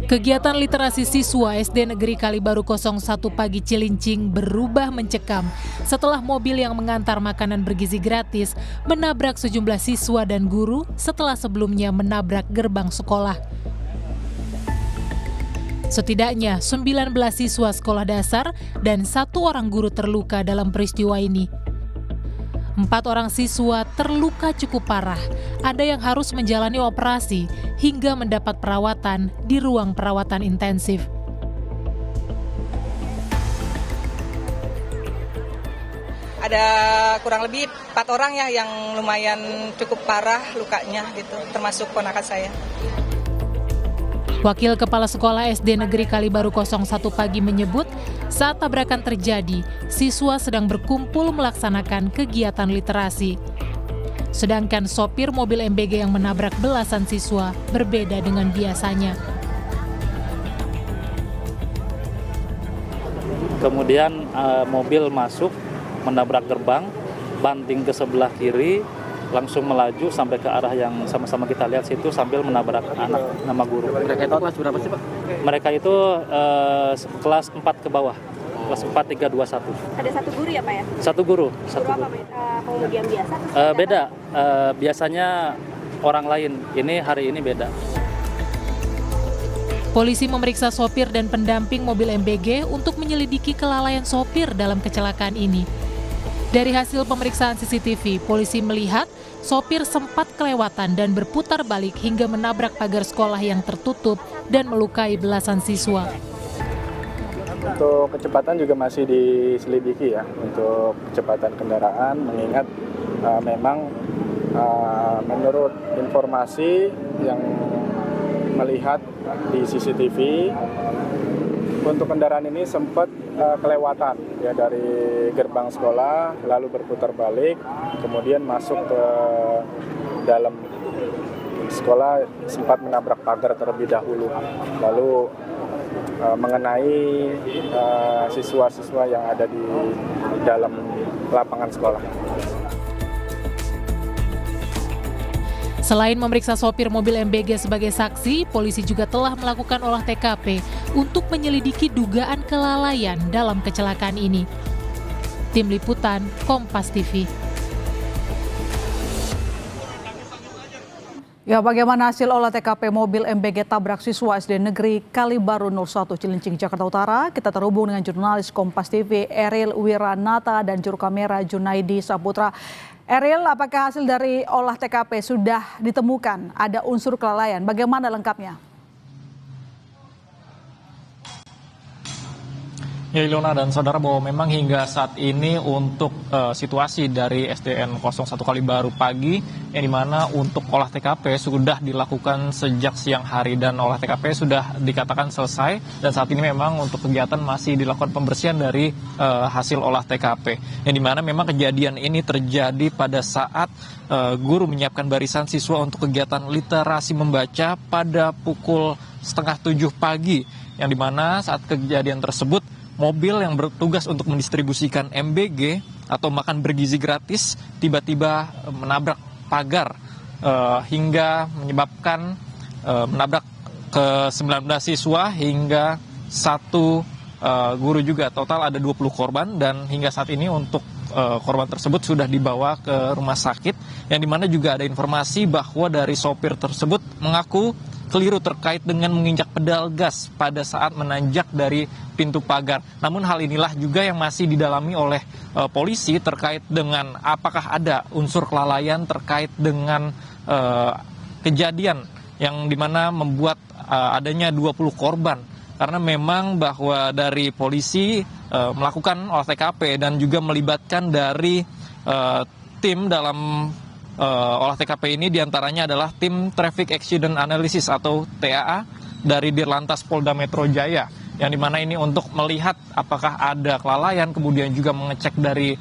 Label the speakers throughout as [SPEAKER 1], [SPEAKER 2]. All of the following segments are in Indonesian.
[SPEAKER 1] Kegiatan literasi siswa SD Negeri Kalibaru 01 pagi Cilincing berubah mencekam setelah mobil yang mengantar makanan bergizi gratis menabrak sejumlah siswa dan guru setelah sebelumnya menabrak gerbang sekolah. Setidaknya 19 siswa sekolah dasar dan 1 orang guru terluka dalam peristiwa ini. 4 orang siswa terluka cukup parah, ada yang harus menjalani operasi hingga mendapat perawatan di ruang perawatan intensif.
[SPEAKER 2] Ada kurang lebih 4 orang ya yang lumayan cukup parah lukanya gitu, termasuk ponakan saya.
[SPEAKER 1] Wakil Kepala Sekolah SD Negeri Kalibaru 01 pagi menyebut, saat tabrakan terjadi, siswa sedang berkumpul melaksanakan kegiatan literasi. Sedangkan sopir mobil MBG yang menabrak belasan siswa berbeda dengan biasanya.
[SPEAKER 3] Kemudian mobil masuk, menabrak gerbang, banting ke sebelah kiri, langsung melaju sampai ke arah yang sama-sama kita lihat situ sambil menabrak anak nama guru.
[SPEAKER 4] Mereka itu kelas berapa sih Pak?
[SPEAKER 3] Mereka itu kelas 4 ke bawah, kelas 4, 3, 2, 1.
[SPEAKER 5] Ada 1 guru ya Pak ya?
[SPEAKER 3] 1 guru.
[SPEAKER 5] Guru apa? Pengujian biasa?
[SPEAKER 3] Beda, biasanya orang lain, ini hari ini beda.
[SPEAKER 1] Polisi memeriksa sopir dan pendamping mobil MBG untuk menyelidiki kelalaian sopir dalam kecelakaan ini. Dari hasil pemeriksaan CCTV, polisi melihat sopir sempat kelewatan dan berputar balik hingga menabrak pagar sekolah yang tertutup dan melukai belasan siswa.
[SPEAKER 6] Untuk kecepatan juga masih diselidiki ya, untuk kecepatan kendaraan, mengingat memang menurut informasi yang melihat di CCTV, untuk kendaraan ini sempat kelewatan ya dari gerbang sekolah, lalu berputar balik, kemudian masuk ke dalam sekolah, sempat menabrak pagar terlebih dahulu, lalu mengenai siswa-siswa yang ada di dalam lapangan sekolah.
[SPEAKER 1] Selain memeriksa sopir mobil MBG sebagai saksi, polisi juga telah melakukan olah TKP untuk menyelidiki dugaan kelalaian dalam kecelakaan ini. Tim Liputan, Kompas TV.
[SPEAKER 7] Ya, bagaimana hasil olah TKP mobil MBG tabrak siswa SD Negeri Kalibaru 01 Cilincing, Jakarta Utara? Kita terhubung dengan jurnalis Kompas TV Eril Wiranata dan juru kamera Junaidi Saputra. Eril, apakah hasil dari olah TKP sudah ditemukan ada unsur kelalaian? Bagaimana lengkapnya?
[SPEAKER 4] Ya Ilona dan saudara, bahwa memang hingga saat ini untuk situasi dari SDN 01 Kalibaru pagi, yang dimana untuk olah TKP sudah dilakukan sejak siang hari dan olah TKP sudah dikatakan selesai, dan saat ini memang untuk kegiatan masih dilakukan pembersihan dari hasil olah TKP, yang dimana memang kejadian ini terjadi pada saat guru menyiapkan barisan siswa untuk kegiatan literasi membaca pada pukul 6:30 pagi, yang dimana saat kejadian tersebut mobil yang bertugas untuk mendistribusikan MBG atau makan bergizi gratis tiba-tiba menabrak pagar hingga menyebabkan menabrak ke 19 siswa hingga 1 guru juga. Total ada 20 korban dan hingga saat ini untuk korban tersebut sudah dibawa ke rumah sakit, yang dimana juga ada informasi bahwa dari sopir tersebut mengaku keliru terkait dengan menginjak pedal gas pada saat menanjak dari pintu pagar. Namun hal inilah juga yang masih didalami oleh polisi terkait dengan apakah ada unsur kelalaian terkait dengan kejadian yang dimana membuat adanya 20 korban. Karena memang bahwa dari polisi melakukan olah TKP dan juga melibatkan dari tim dalam olah TKP ini, diantaranya adalah tim Traffic Accident Analysis atau TAA dari Dirlantas Polda Metro Jaya, yang dimana ini untuk melihat apakah ada kelalaian, kemudian juga mengecek dari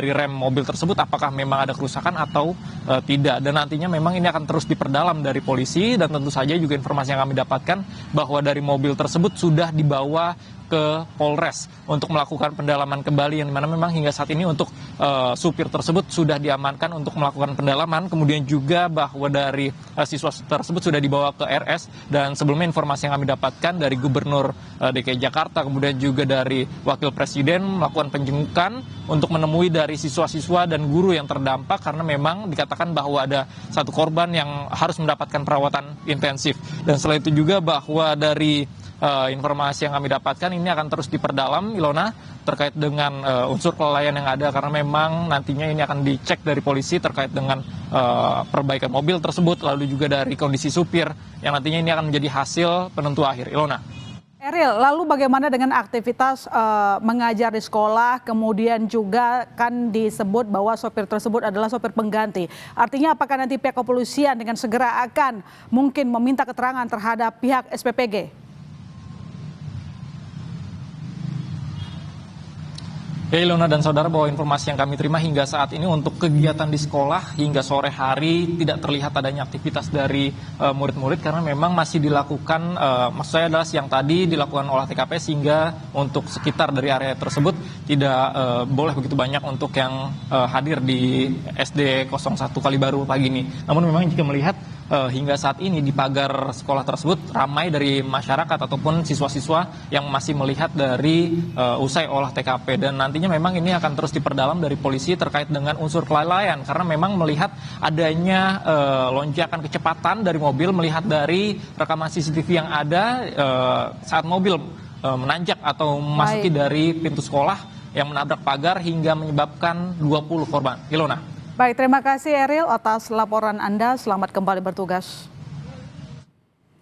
[SPEAKER 4] rem mobil tersebut apakah memang ada kerusakan atau tidak. Dan nantinya memang ini akan terus diperdalam dari polisi, dan tentu saja juga informasi yang kami dapatkan bahwa dari mobil tersebut sudah dibawa ke Polres untuk melakukan pendalaman kembali, yang dimana memang hingga saat ini untuk supir tersebut sudah diamankan untuk melakukan pendalaman. Kemudian juga bahwa dari siswa tersebut sudah dibawa ke RS, dan sebelumnya informasi yang kami dapatkan dari Gubernur DKI Jakarta kemudian juga dari Wakil Presiden melakukan penjemputan untuk menemui dari siswa-siswa dan guru yang terdampak, karena memang dikatakan bahwa ada satu korban yang harus mendapatkan perawatan intensif. Dan selain itu juga bahwa dari informasi yang kami dapatkan ini akan terus diperdalam, Ilona, terkait dengan unsur kelalaian yang ada, karena memang nantinya ini akan dicek dari polisi terkait dengan perbaikan mobil tersebut, lalu juga dari kondisi supir yang nantinya ini akan menjadi hasil penentu akhir. Ilona.
[SPEAKER 7] Eril, lalu bagaimana dengan aktivitas mengajar di sekolah, kemudian juga kan disebut bahwa sopir tersebut adalah sopir pengganti. Artinya apakah nanti pihak kepolisian dengan segera akan mungkin meminta keterangan terhadap pihak SPPG?
[SPEAKER 4] Ya, Ilona dan saudara, bahwa informasi yang kami terima hingga saat ini untuk kegiatan di sekolah hingga sore hari tidak terlihat adanya aktivitas dari murid-murid, karena memang masih dilakukan, maksud saya adalah siang tadi dilakukan olah TKP, sehingga untuk sekitar dari area tersebut tidak boleh begitu banyak untuk yang hadir di SD 01 Kalibaru pagi ini. Namun memang jika melihat hingga saat ini di pagar sekolah tersebut ramai dari masyarakat ataupun siswa-siswa yang masih melihat dari usai olah TKP, dan nantinya memang ini akan terus diperdalam dari polisi terkait dengan unsur kelalaian, karena memang melihat adanya lonjakan kecepatan dari mobil, melihat dari rekaman CCTV yang ada saat mobil menanjak atau memasuki dari pintu sekolah yang menabrak pagar hingga menyebabkan 20 korban. Ilona.
[SPEAKER 7] Baik, terima kasih Eril atas laporan Anda. Selamat kembali bertugas.